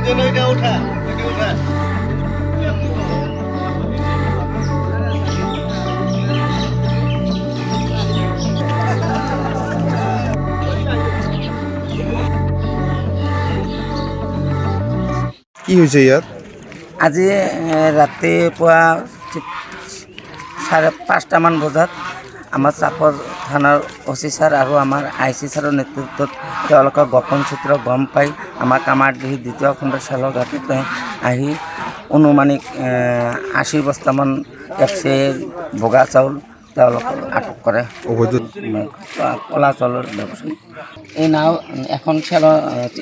কি হয়েছে ইয়াত? আজি ৰাতিপুৱা 5:30মান বজাত আমাৰ চাপৰ থানাৰ অচি ছাৰ আৰু আমাৰ IC ছাৰৰ নেতৃত্বত তেওঁলোকে গোপন সূত্ৰ গম পাই আমাৰ কামাৰদিহি 2য় খণ্ড চেলৰ ঘাটতে আহি অনুমানিক 80 বস্তামান FC বগা চাউল তেওঁলোকক আটক কৰে। কলা চাউলৰ ব্যৱসায়ী এই নাও এখন চেলৰ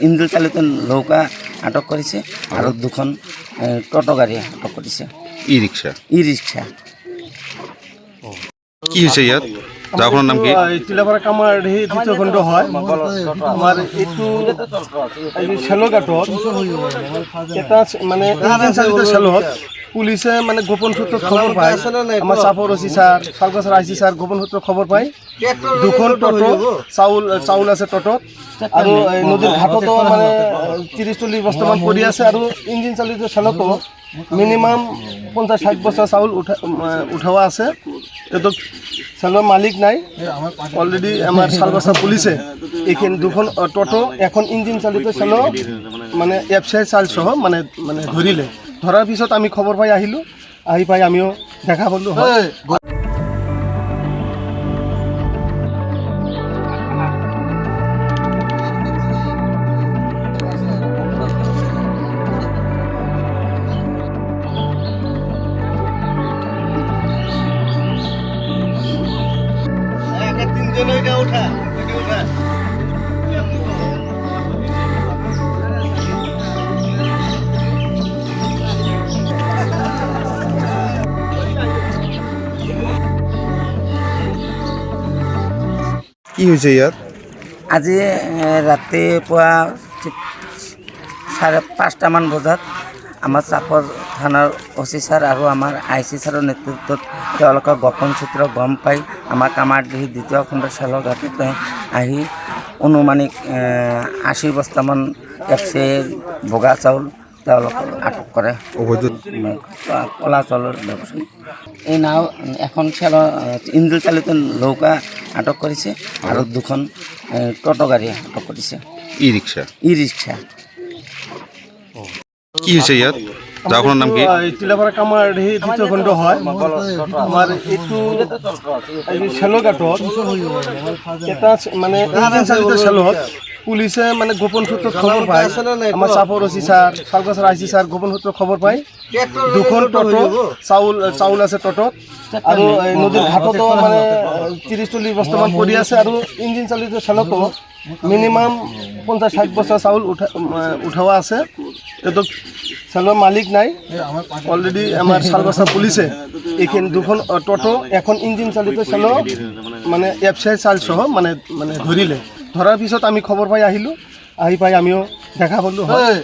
ইঞ্জিন চালিত নৌকা আটক কৰিছে আৰু 2খন টোটো গাড়ী আটক কৰিছে। ই ৰিক্সা কি হৈছে ইয়াত? জাগাখনৰ নাম কি? টিলাপাৰা কামাৰদিহি 2য় খণ্ড হয়। আমাৰ এইটো চেলঘাটত এটা মানে ইঞ্জিন চালিত চেলত পুলিচে মানে গোপন সূত্ৰত খবৰ পায়। আমাৰ চাপৰ অচি ছাৰ চালগছৰ IC ছাৰ গোপন সূত্ৰত খবৰ পায় 2খন টোটো চাউল আছে টোটোত আৰু নদীৰ ঘাটতো মানে 30-40 বস্তামান পৰি আছে আৰু ইঞ্জিন চালিত চেলতো মিনিমাম 50-60 বস্তা চাউল উঠোৱা আছে। এইটো চেলৰ মালিক নাই। অলৰেডি আমাৰ চালগছৰ পুলিচে এইখিনি 2খন টোটো এখন ইঞ্জিন চালিত চেল মানে FCI চাল সহ মানে ধৰিলে। ধৰাৰ পিছত আমি খবৰ পাই আহিলোঁ। আহি পাই আমিও দেখা পালোঁ হয়। কি হয়েছে ইয়াত? আজি ৰাতিপুৱা 5:30মান বজাত আমাৰ চাপৰ থানাৰ অচি ছাৰ আৰু আমাৰ IC ছাৰৰ নেতৃত্বত তেওঁলোকে গোপন সূত্ৰ গম পাই আমাৰ কামাৰদিহি 2য় খণ্ড চেলৰ ঘাটতে আহি অনুমানিক 80 বস্তামান FC বগা চাউল তেওঁলোকক আটক কৰে। কলা চাউলৰ ব্যৱসায়ী এই নাও এখন চেলৰ ইঞ্জিন চালিত নৌকা আটক কৰিছে আৰু 2খন টোটো গাড়ী আটক কৰিছে। ই ৰিক্সা কি হৈছে ইয়াত? জাগাখনৰ নাম কি? টিলাপাৰা কামাৰদিহি 2য় খণ্ড হয়। আমাৰ এইটো চেলঘাটত এটা মানে ইঞ্জিন চালিত চেলত পুলিচে মানে গোপন সূত্ৰত খবৰ পায়। আমাৰ চাপৰ অচি ছাৰ চালগছৰ IC ছাৰ গোপন সূত্ৰত খবৰ পায় 2খন টোটো চাউল আছে টোটোত আৰু নদীৰ ঘাটতো মানে 30-40 বস্তামান পৰি আছে আৰু ইঞ্জিন চালিত চেলতো মিনিমাম 50-60 বস্তা চাউল উঠোৱা আছে। এইটো চেলৰ মালিক নাই। অলৰেডি আমাৰ চালগছৰ পুলিচে এইখিনি 2খন টোটো এখন ইঞ্জিন চালিত চেল মানে FCI চাল সহ মানে ধৰিলে। ধৰাৰ পিছত আমি খবৰ পাই আহিলোঁ। আহি পাই আমিও দেখা পালোঁ হয়।